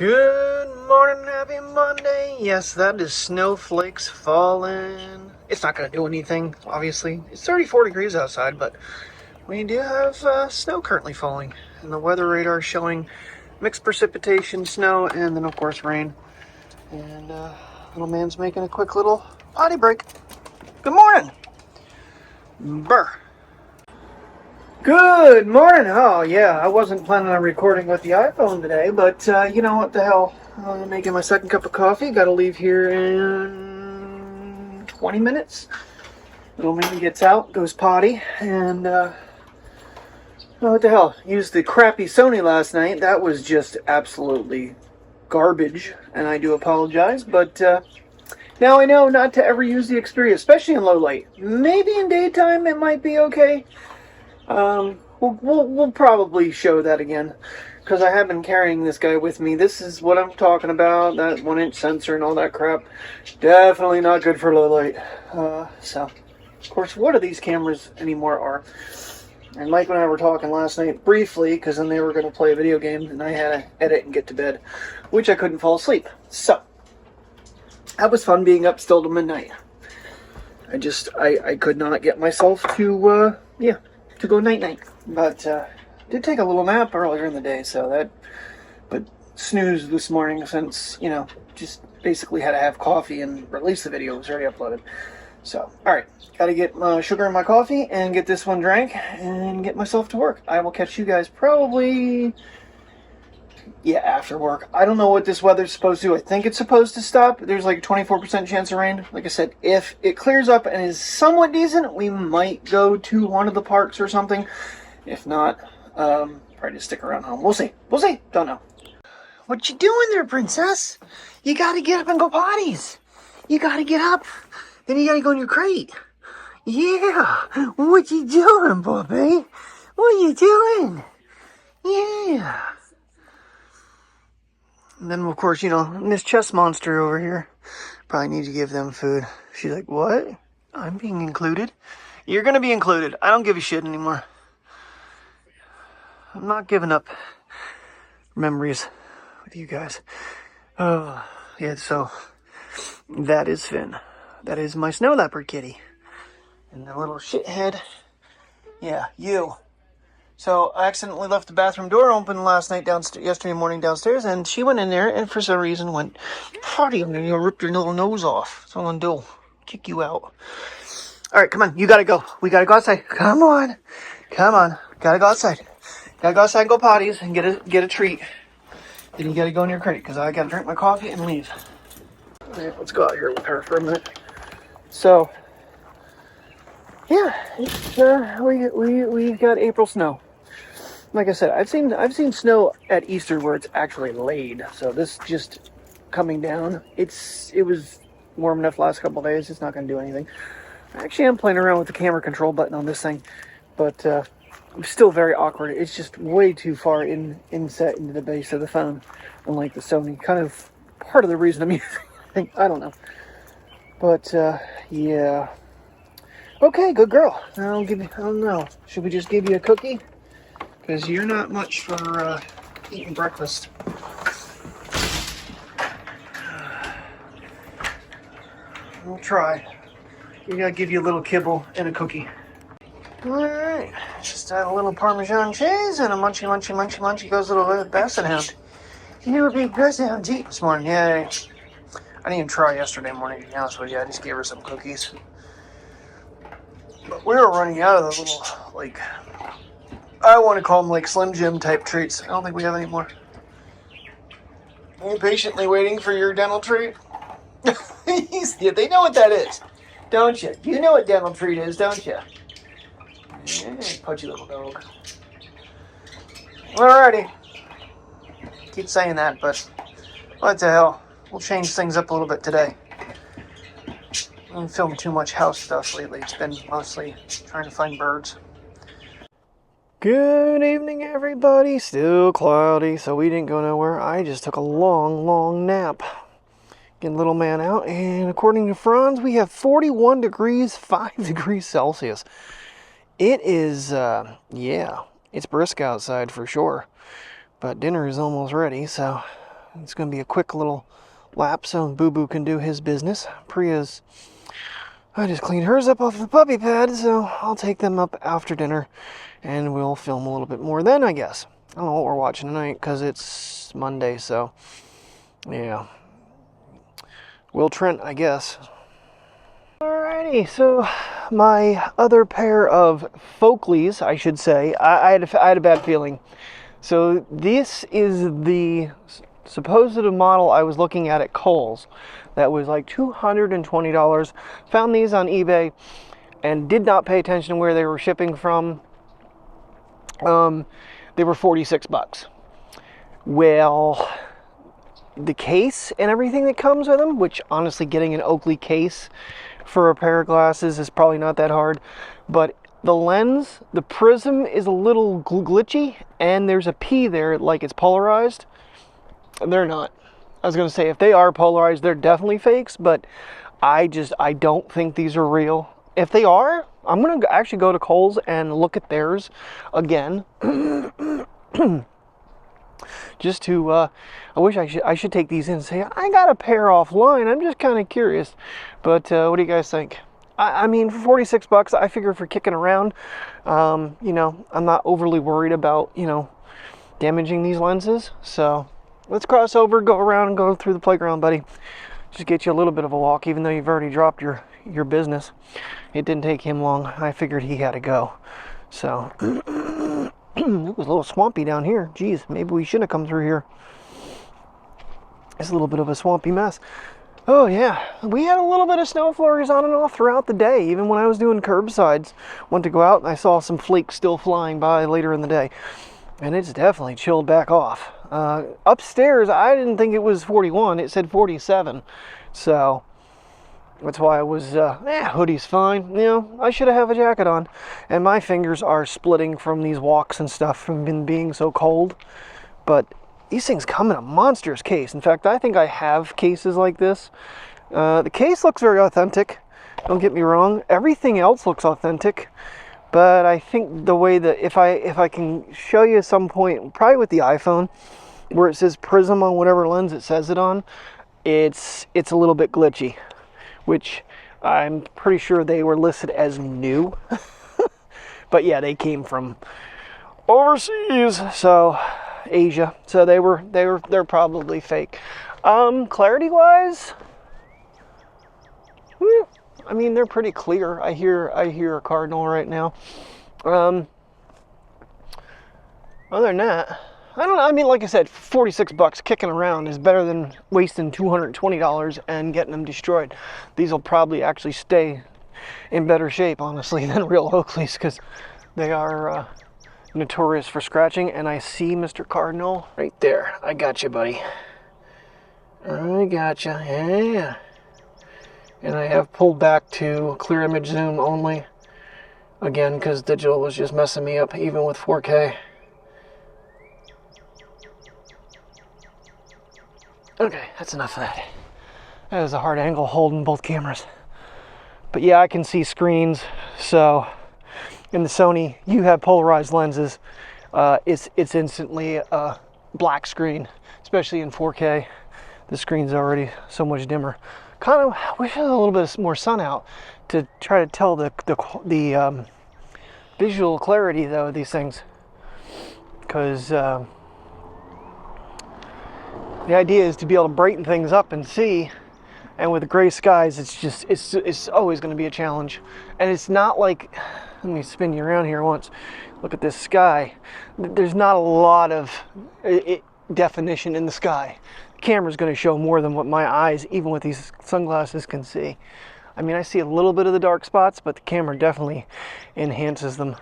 Good morning, happy Monday. Yes, that is snowflakes falling. It's not going to do anything, obviously. It's 34 degrees outside, but we do have snow currently falling. And the weather radar is showing mixed precipitation, snow, and then, of course, rain. And little man's making a quick little potty break. Good morning. Brr. Good morning. Oh, yeah, I wasn't planning on recording with the iPhone today, but you know what the hell. I'm making my second cup of coffee. Got to leave here in 20 minutes. Little man gets out, goes potty, and what the hell. Used the crappy Sony last night. That was just absolutely garbage, and I do apologize, but now I know not to ever use the Xperia, especially in low light. Maybe in daytime it might be okay. We'll probably show that again, because I have been carrying this guy with me. This is what I'm talking about, that 1-inch sensor and all that crap. Definitely not good for low light. So, of course, what are these cameras anymore are? And Mike and I were talking last night briefly, because then they were going to play a video game, and I had to edit and get to bed, which I couldn't fall asleep. So, that was fun being up still to midnight. I could not get myself to, to go night-night. But did take a little nap earlier in the day, but snoozed this morning since, just basically had to have coffee and release the video. It was already uploaded. So, alright, gotta get my sugar in my coffee and get this one drank and get myself to work. I will catch you guys probably, after work. I don't know what this weather's supposed to do. I think it's supposed to stop. There's like a 24% chance of rain. Like I said, if it clears up and is somewhat decent, we might go to one of the parks or something. If not, probably just stick around home. We'll see. Don't know. What you doing there, princess? You gotta get up and go potties. You gotta get up. Then you gotta go in your crate. Yeah. What you doing, puppy? What you doing? Yeah. And then, of course, Miss Chess Monster over here. Probably need to give them food. She's like, what? I'm being included? You're gonna be included. I don't give a shit anymore. I'm not giving up memories with you guys. Oh, yeah, so that is Finn. That is my snow leopard kitty. And the little shithead, you. So I accidentally left the bathroom door open last night yesterday morning downstairs, and she went in there and for some reason went potty and ripped your little nose off. That's what I'm gonna do. Kick you out. Alright, come on, you gotta go. We gotta go outside. Come on. Gotta go outside. Gotta go outside and go potties and get a treat. Then you gotta go in your crate, because I gotta drink my coffee and leave. Alright, let's go out here with her for a minute. So, it's, we got April snow. Like I said, I've seen snow at Easter where it's actually laid. So this just coming down. It was warm enough last couple of days. It's not going to do anything. Actually, I'm playing around with the camera control button on this thing, but it's still very awkward. It's just way too far inset into the base of the phone, unlike the Sony. Kind of part of the reason I'm using it. I don't know, but yeah. Okay, good girl. I don't know. Should we just give you a cookie? Because you're not much for eating breakfast. We'll try. We gotta give you a little kibble and a cookie. Alright. Just add a little Parmesan cheese and a munchy goes a little basset hound. You were being basset hound deep this morning. Yay. I didn't even try yesterday morning, to be honest with you. I just gave her some cookies. But we were running out of the little, I want to call them Slim Jim type treats. I don't think we have any more. Are you patiently waiting for your dental treat? Yeah, they know what that is, don't you? You know what dental treat is, don't you? Yeah, pudgy little dog. Alrighty. Keep saying that, but what the hell? We'll change things up a little bit today. I haven't filmed too much house stuff lately. It's been mostly trying to find birds. Good evening, everybody. Still cloudy, so we didn't go nowhere. I just took a long nap. Getting little man out, and according to Franz, we have 41 degrees, 5 degrees Celsius. It is, it's brisk outside for sure. But dinner is almost ready, so It's going to be a quick little lap so Boo Boo can do his business. Priya's, I just cleaned hers up off the puppy pad, so I'll take them up after dinner and we'll film a little bit more then, I guess. I don't know what we're watching tonight because it's Monday, so yeah. Will Trent, I guess. Alrighty, so my other pair of Folkleys, I should say, I had a bad feeling. So this is the supposed model I was looking at Kohl's. That was like $220. Found these on eBay and did not pay attention to where they were shipping from. They were 46 bucks. Well, the case and everything that comes with them, which honestly getting an Oakley case for a pair of glasses is probably not that hard, but the lens, the prism is a little glitchy, and there's a P there like it's polarized. They're not. I was gonna say if they are polarized, they're definitely fakes, but I don't think these are real. If they are, I'm gonna actually go to Kohl's and look at theirs again. Just to, I wish I should take these in and say, I got a pair offline. I'm just kind of curious. But what do you guys think? I mean, for 46 bucks, I figure for kicking around, you know, I'm not overly worried about, you know, damaging these lenses. So let's cross over, go around and go through the playground, buddy. Just get you a little bit of a walk, even though you've already dropped your business. It didn't take him long. I figured he had to go. So it was a little swampy down here. Geez, maybe we shouldn't have come through here. It's a little bit of a swampy mess. Oh yeah, we had a little bit of snow flurries on and off throughout the day. Even when I was doing curbsides, went to go out and I saw some flakes still flying by later in the day. And it's definitely chilled back off. Upstairs, I didn't think it was 41. It said 47. So that's why I was, hoodie's fine. You know, I should have a jacket on. And my fingers are splitting from these walks and stuff from being so cold. But these things come in a monstrous case. In fact, I think I have cases like this. The case looks very authentic. Don't get me wrong. Everything else looks authentic. But I think the way that, if I can show you at some point, probably with the iPhone, where it says prism on whatever lens it says it on, it's a little bit glitchy. Which I'm pretty sure they were listed as new. But yeah, they came from overseas, so Asia. So they're probably fake. Clarity wise, I mean, they're pretty clear. I hear a cardinal right now. Other than that, I don't know. I mean, like I said, 46 bucks kicking around is better than wasting $220 and getting them destroyed. These will probably actually stay in better shape, honestly, than real Oakleys, because they are notorious for scratching. And I see Mr. Cardinal right there. I got you, buddy. I got you. Yeah. And I have pulled back to clear image zoom only. Again, because digital was just messing me up, even with 4K. Okay, that's enough of that. That is a hard angle holding both cameras. But yeah, I can see screens. So in the Sony, you have polarized lenses. It's instantly a black screen, especially in 4K. The screen's already so much dimmer. Kind of wish there was a little bit more sun out to try to tell the visual clarity though of these things, because the idea is to be able to brighten things up and see. And with the gray skies, it's always going to be a challenge. And it's not like, let me spin you around here once. Look at this sky. There's not a lot of definition in the sky. The camera's going to show more than what my eyes, even with these sunglasses, can see. I mean, I see a little bit of the dark spots, but the camera definitely enhances them.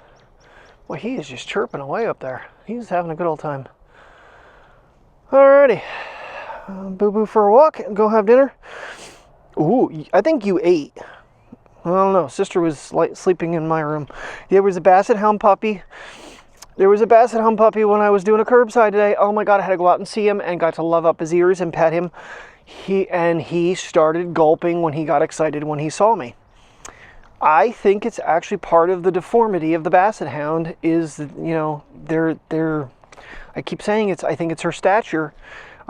Well, he is just chirping away up there. He's having a good old time. Alrighty. Boo Boo for a walk and go have dinner. Ooh, I think you ate. I don't know. Sister was sleeping in my room. There was a Basset Hound puppy. There was a Basset Hound puppy when I was doing a curbside today. Oh my God, I had to go out and see him and got to love up his ears and pet him. He started gulping when he got excited when he saw me. I think it's actually part of the deformity of the Basset Hound is, you know, I keep saying I think it's her stature.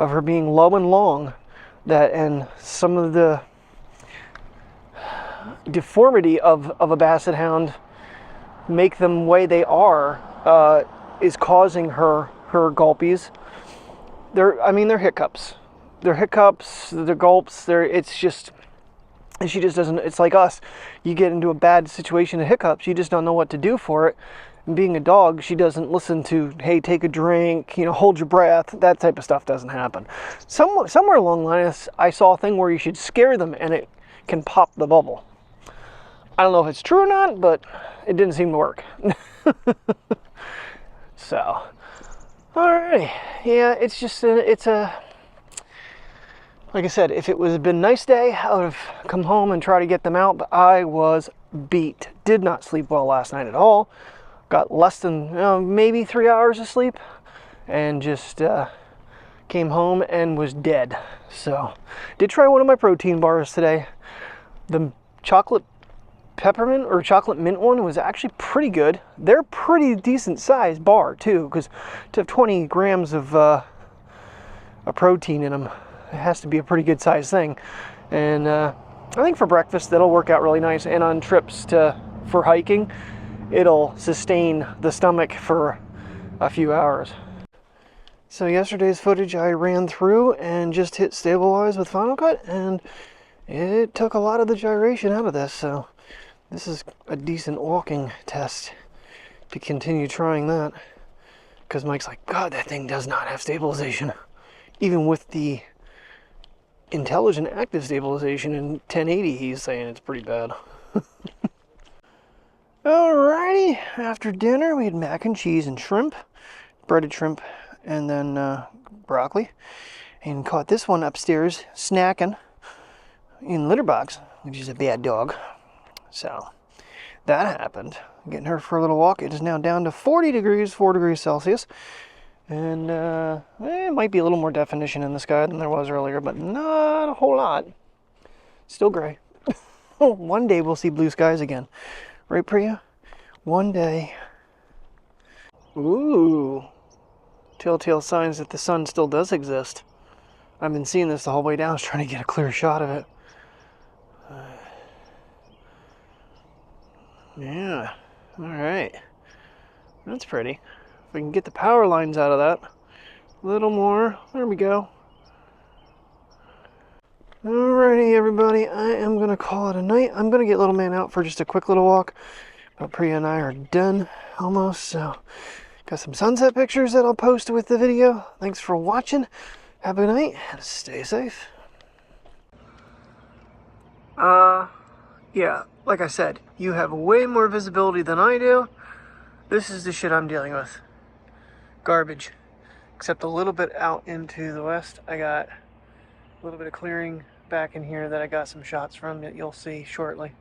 of her being low and long, and some of the deformity of a basset hound make them the way they are, is causing her gulpies. They're hiccups. They're hiccups, they're gulps, she just doesn't, it's like us. You get into a bad situation of hiccups, you just don't know what to do for it. And being a dog, she doesn't listen to, hey, take a drink, hold your breath. That type of stuff doesn't happen. Somewhere along the line, I saw a thing where you should scare them and it can pop the bubble. I don't know if it's true or not, but it didn't seem to work. So, alrighty. Yeah, it's just, like I said, if it was been a nice day, I would have come home and tried to get them out, but I was beat. Did not sleep well last night at all. Got less than maybe 3 hours of sleep, and just came home and was dead. So, did try one of my protein bars today. The chocolate peppermint or chocolate mint one was actually pretty good. They're pretty decent sized bar too, because to have 20 grams of a protein in them, it has to be a pretty good sized thing. And I think for breakfast that'll work out really nice, and on trips for hiking it'll sustain the stomach for a few hours. So yesterday's footage I ran through and just hit stabilize with Final Cut, and it took a lot of the gyration out of this. So this is a decent walking test to continue trying that, because Mike's like, God, that thing does not have stabilization. Even with the intelligent active stabilization in 1080, he's saying it's pretty bad. Alrighty, after dinner we had mac and cheese and shrimp, breaded shrimp, and then broccoli, and caught this one upstairs snacking in litter box, which is a bad dog. So that happened. Getting her for a little walk. It is now down to 40 degrees, 4 degrees Celsius. And it might be a little more definition in the sky than there was earlier, but not a whole lot. Still gray. One day we'll see blue skies again. Right, Priya? One day. Ooh. Telltale signs that the sun still does exist. I've been seeing this the whole way down. I was trying to get a clear shot of it. Yeah. Alright. That's pretty. If we can get the power lines out of that a little more. There we go. Alrighty, everybody. I am going to call it a night. I'm going to get little man out for just a quick little walk. But Priya and I are done almost. So, got some sunset pictures that I'll post with the video. Thanks for watching. Have a good night and stay safe. Yeah, like I said, you have way more visibility than I do. This is the shit I'm dealing with. Garbage. Except a little bit out into the west. I got a little bit of clearing back in here that I got some shots from that you'll see shortly.